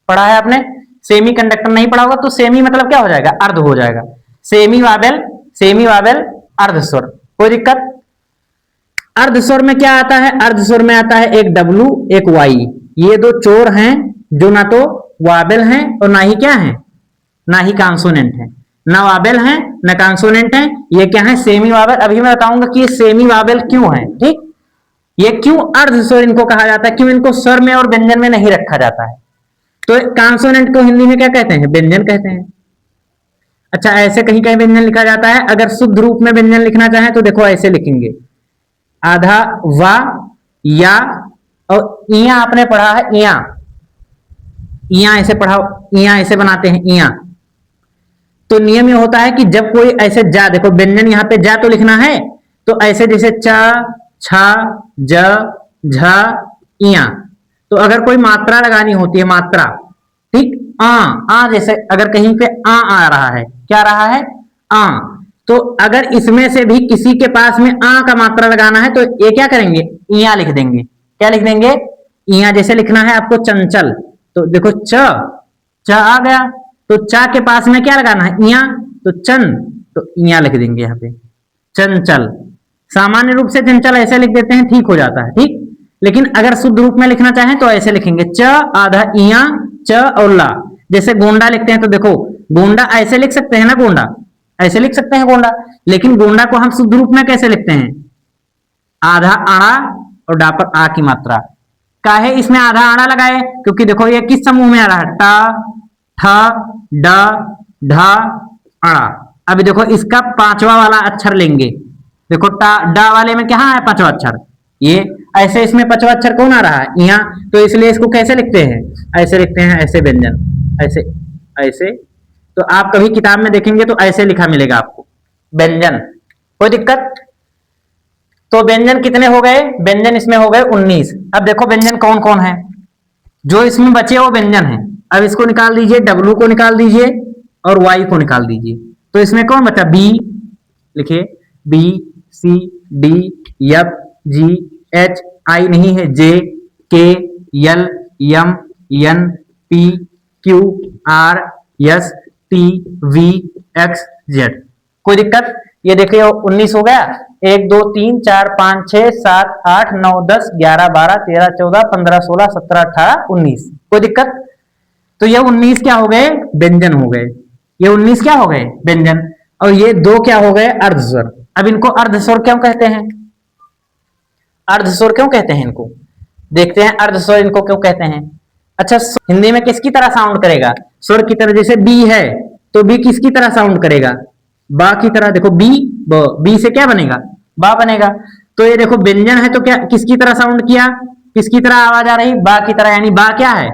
पढ़ा है आपने? सेमी कंडक्टर नहीं पढ़ा होगा तो सेमी मतलब क्या हो जाएगा? अर्ध हो जाएगा। सेमी वावेल, सेमी वावेल, अर्ध स्वर। कोई दिक्कत? अर्ध स्वर में क्या आता है? अर्ध स्वर में आता है एक डब्लू, एक वाई। ये दो चोर हैं जो ना तो वावेल हैं और ना ही क्या है? ना ही कॉन्सोनेंट है। ना वावेल है ना कॉन्सोनेंट है। ये क्या है? Semi Wavell. अभी मैं बताऊंगा कि ये सेमी वावेल क्यों है। ठीक, ये क्यों अर्ध स्वर इनको कहा जाता है, क्यों इनको स्वर में और व्यंजन में नहीं रखा जाता है। तो कॉन्सोनेंट को हिंदी में क्या कहते हैं? व्यंजन कहते हैं। अच्छा, ऐसे कहीं कहीं व्यंजन लिखा जाता है। अगर शुद्ध रूप में व्यंजन लिखना चाहें तो देखो ऐसे लिखेंगे, आधा वा या, और इया आपने पढ़ा है, इया, इया ऐसे पढ़ा, इया ऐसे बनाते हैं, इया। तो नियम ये होता है कि जब कोई ऐसे जा, देखो व्यंजन यहाँ पे जा तो लिखना है, तो ऐसे जैसे च, छ, ज, झ, इया। तो अगर कोई मात्रा लगानी होती है, मात्रा, ठीक, आ जैसे अगर कहीं पे आ रहा है, क्या रहा है? आ। तो अगर इसमें से भी किसी के पास में आ का मात्रा लगाना है तो ये क्या करेंगे? इया लिख देंगे। क्या लिख देंगे? इया। जैसे लिखना है आपको चंचल, तो देखो च आ गया, तो चा के पास में क्या लगाना है? इया। तो चन, तो इया लिख देंगे यहाँ पे, चंचल। सामान्य रूप से चंचल ऐसे लिख देते हैं, ठीक हो जाता है। ठीक, लेकिन अगर शुद्ध रूप में लिखना चाहें तो ऐसे लिखेंगे, च आधा इया, च और ला। जैसे गोंडा लिखते हैं तो देखो, गोंडा ऐसे लिख सकते हैं ना, गोंडा ऐसे लिख सकते हैं गोंडा, लेकिन गोंडा को हम शुद्ध रूप में कैसे लिखते हैं? आधा आड़ा और डा पर आ की मात्रा। काहे इसमें आधा आड़ा लगाए? क्योंकि देखो ये किस समूह में आ रहा है? टा, ठ, ड, ढ, अड़ा। अभी देखो इसका पांचवा वाला अक्षर लेंगे, देखो टा, डा वाले में क्या है? पांचवा अक्षर। ये ऐसे इसमें पांचवा अक्षर कौन आ रहा है? यहाँ। तो इसलिए इसको कैसे लिखते हैं? ऐसे लिखते हैं, ऐसे व्यंजन, ऐसे ऐसे। तो आप कभी किताब में देखेंगे तो ऐसे लिखा मिलेगा आपको, व्यंजन। कोई दिक्कत? तो व्यंजन कितने हो गए? व्यंजन इसमें हो गए 19। अब देखो व्यंजन कौन कौन है जो इसमें बचे, वो व्यंजन है। अब इसको निकाल दीजिए, डब्लू को निकाल दीजिए और वाई को निकाल दीजिए। तो इसमें कौन बचा? बी लिखिए, B, C, D, F, G, H, I नहीं है, J, K, L, M, N, P, Q, R, S, T, V, X, Z. कोई दिक्कत? ये देखिए 19 हो गया। 1 2 3 4 5 6 7 8 9 10 11 12 13 14 15 16 17 18 19। कोई दिक्कत? तो ये 19 क्या हो गए? व्यंजन हो गए। ये 19 क्या हो गए? व्यंजन। और ये दो क्या हो गए? अर्धस्वर। अब इनको अर्धस्वर क्यों कहते हैं? अर्धस्वर क्यों कहते हैं इनको? देखते हैं अर्धस्वर इनको क्यों कहते हैं। अच्छा, हिंदी में किसकी तरह साउंड करेगा? स्वर की तरह। जैसे बी है तो बी किसकी तरह साउंड करेगा? बा की तरह। देखो बी, बी से क्या बनेगा? बा बनेगा। तो ये देखो व्यंजन है तो क्या किसकी तरह साउंड किया? किसकी तरह आवाज आ रही? बा की तरह। यानी बा क्या है?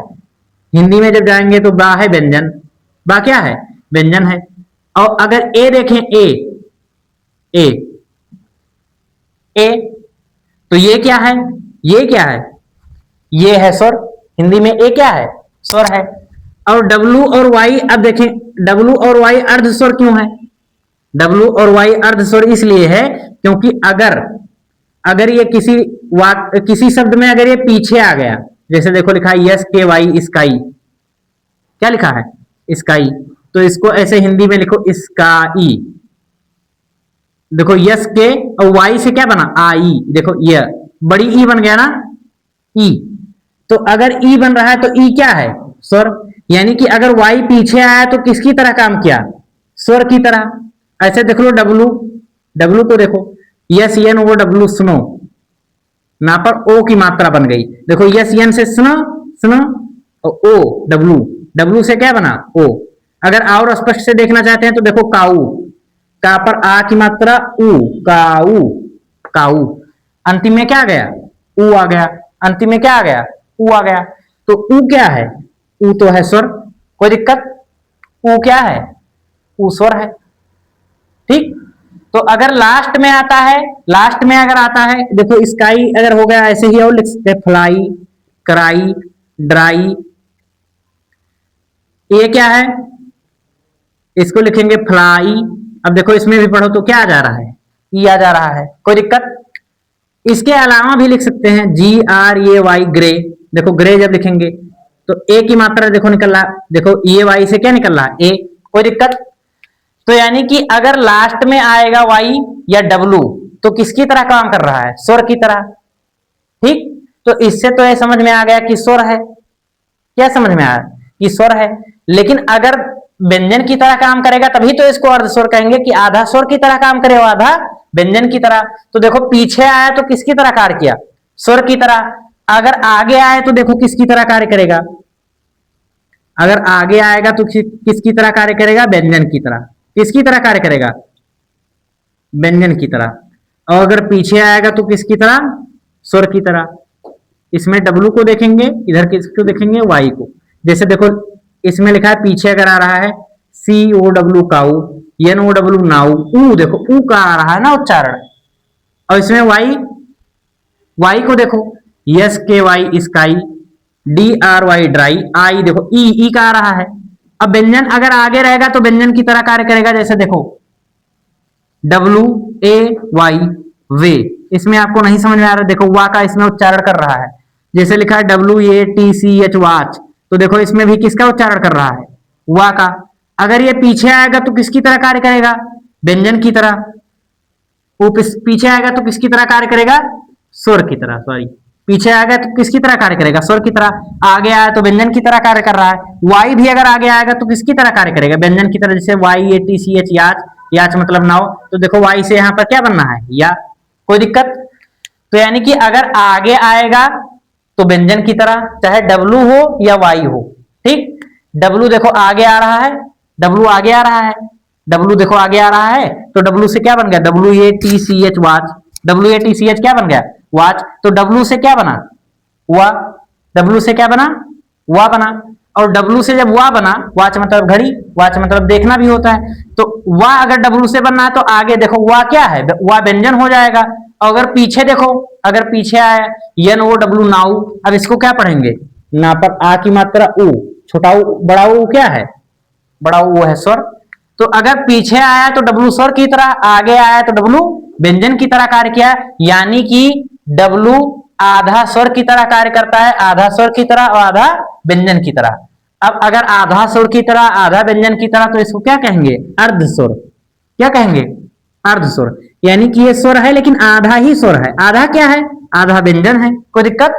हिंदी में जब जाएंगे तो बा है व्यंजन। बा क्या है? व्यंजन है। और अगर ए देखें, ए ए तो ये क्या है? ये क्या है? ये है स्वर। हिंदी में ए क्या है? स्वर है। और डब्लू और वाई, अब देखें डब्लू और वाई अर्ध स्वर क्यों है? डब्लू और वाई अर्ध स्वर इसलिए है क्योंकि अगर ये किसी शब्द में अगर ये पीछे आ गया, जैसे देखो लिखा है यस के वाई, स्काई, क्या लिखा है? स्काई। तो इसको ऐसे हिंदी में लिखो स्काई। देखो यस के और वाई से क्या बना? आई। देखो ये बड़ी ई बन गया ना, ई। तो अगर ई बन रहा है तो ई क्या है? स्वर। यानी कि अगर वाई पीछे आया तो किसकी तरह काम किया? स्वर की तरह। ऐसे देख लो डब्लू, डब्लू को देखो, यस एन वो डब्लू सुनो, ना पर ओ की मात्रा बन गई। देखो यस एन से सुनो, सुनो, और ओ डब्लू, डब्लू से क्या बना? ओ। अगर और स्पष्ट से देखना चाहते हैं तो देखो काऊ, का पर आ की मात्रा ऊ, काऊ, काऊ। अंतिम में क्या आ गया, ऊ आ गया, अंतिम में क्या आ गया, ऊ आ गया। तो ऊ क्या है, ऊ तो है स्वर, कोई दिक्कत, ऊ क्या है, ऊ स्वर है। ठीक, तो अगर लास्ट में आता है, लास्ट में अगर आता है, देखो स्काई अगर हो गया ऐसे ही और लिख सकते हैं, फ्लाई, कराई, ड्राई, ये क्या है, इसको लिखेंगे फ्लाई। अब देखो इसमें भी पढ़ो तो क्या आ जा रहा है, ई आ जा रहा है, कोई दिक्कत। इसके अलावा भी लिख सकते हैं GRAY, ग्रे। देखो ग्रे जब लिखेंगे तो ए की मात्रा देखो निकल रहा, देखो ये वाई से क्या निकल रहा, ए, कोई दिक्कत। तो यानी कि अगर लास्ट में आएगा वाई या डब्लू तो किसकी तरह काम कर रहा है, स्वर की तरह। ठीक, तो इससे तो ये समझ में आ गया कि स्वर है, क्या समझ में आया कि स्वर है। लेकिन अगर व्यंजन की तरह काम करेगा तभी तो इसको अर्ध स्वर कहेंगे, कि आधा स्वर की तरह काम करे आधा व्यंजन की तरह। तो देखो पीछे आया तो किसकी तरह कार्य किया, स्वर की तरह। अगर आगे आए तो देखो किसकी तरह कार्य करेगा, अगर आगे आएगा तो किसकी तरह कार्य करेगा, व्यंजन की तरह। किसकी तरह कार्य करेगा, व्यंजन की तरह। और अगर पीछे आएगा तो किसकी तरह, स्वर की तरह। इसमें डब्लू को देखेंगे, इधर किसको देखेंगे, वाई को। जैसे देखो इसमें लिखा है पीछे अगर आ रहा है COW काऊ, NOW नाऊ, ऊ देखो ऊ का आ रहा है ना उच्चारण। और इसमें वाई, वाई को देखो SKY स्काई, DRY ड्राई, आई देखो ई का आ रहा है। अब व्यंजन अगर आगे रहेगा तो व्यंजन की तरह कार्य करेगा। जैसे देखो WAY वे, इसमें आपको नहीं समझ में आ रहा, देखो वा का इसमें उच्चारण कर रहा है। जैसे लिखा है WATCH वाच, तो देखो इसमें भी किसका उच्चारण कर रहा है, वा का। अगर ये पीछे आएगा तो किसकी तरह कार्य करेगा, व्यंजन की तरह। वो पीछे आएगा तो किसकी तरह कार्य करेगा, स्वर की तरह, सॉरी, पीछे आएगा तो किसकी तरह कार्य करेगा, स्वर की तरह। आगे आया तो व्यंजन की तरह कार्य कर रहा है। वाई भी अगर आगे आएगा तो किसकी तरह कार्य करेगा, व्यंजन की तरह। जैसे YATCH याच, याच मतलब नाव, तो देखो वाई से यहाँ पर क्या बनना है, या, कोई दिक्कत। तो यानी कि अगर आगे आएगा तो व्यंजन की तरह, चाहे डब्लू हो या वाई हो। ठीक, डब्लू देखो आगे आ रहा है, डब्लू आगे आ रहा है, डब्लू देखो आगे आ रहा है, तो डब्लू से क्या बन गया, WATCH वाच, WATCH क्या बन गया, वाच। तो डब्लू से क्या बना, वा, डब्लू से क्या बना, वा बना। और डब्लू से जब वा बना, वाच मतलब घड़ी, वाच मतलब देखना भी होता है, तो वा अगर डब्लू से बनना है तो आगे देखो वा क्या है, वा व्यंजन हो जाएगा। और अगर पीछे देखो, अगर पीछे आया NOW नाऊ, अब इसको क्या पढ़ेंगे, ना पर आ की मात्रा ऊ, छोटा ऊ, बड़ा ऊ क्या है, बड़ा ऊ है स्वर। तो अगर पीछे आया तो डब्लू स्वर की तरह, आगे आया तो डब्लू व्यंजन की तरह कार्य किया। यानी कि डब्लू आधा स्वर की तरह कार्य करता है, आधा स्वर की तरह और आधा व्यंजन की तरह। अब अगर आधा स्वर की तरह आधा व्यंजन की तरह तो इसको क्या कहेंगे, अर्ध स्वर। क्या कहेंगे, अर्ध स्वर। यानी कि ये स्वर है लेकिन आधा ही स्वर है, आधा क्या है, आधा व्यंजन है, कोई दिक्कत।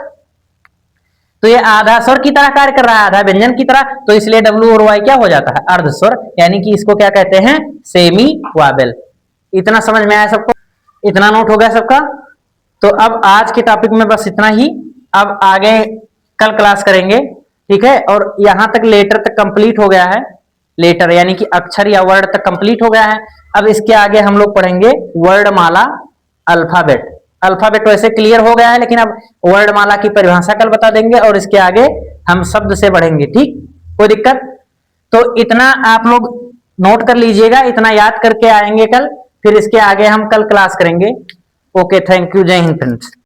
तो ये आधा स्वर की तरह कार्य कर रहा है, आधा व्यंजन की तरह, तो इसलिए डब्लू और वाई क्या हो जाता है, अर्ध स्वर। यानी कि इसको क्या कहते हैं, सेमी वावेल। इतना समझ में आया सबको, इतना नोट हो गया सबका। तो अब आज के टॉपिक में बस इतना ही, अब आगे कल क्लास करेंगे, ठीक है। और यहां तक लेटर तक कंप्लीट हो गया है, लेटर यानी कि अक्षर या वर्ड तक कंप्लीट हो गया है। अब इसके आगे हम लोग पढ़ेंगे वर्णमाला, अल्फाबेट। अल्फाबेट वैसे क्लियर हो गया है, लेकिन अब वर्णमाला की परिभाषा कल बता देंगे और इसके आगे हम शब्द से बढ़ेंगे, ठीक, कोई दिक्कत। तो इतना आप लोग नोट कर लीजिएगा, इतना याद करके आएंगे कल, फिर इसके आगे हम कल क्लास करेंगे। ओके, थैंक यू, जय हिंद फ्रेंड्स।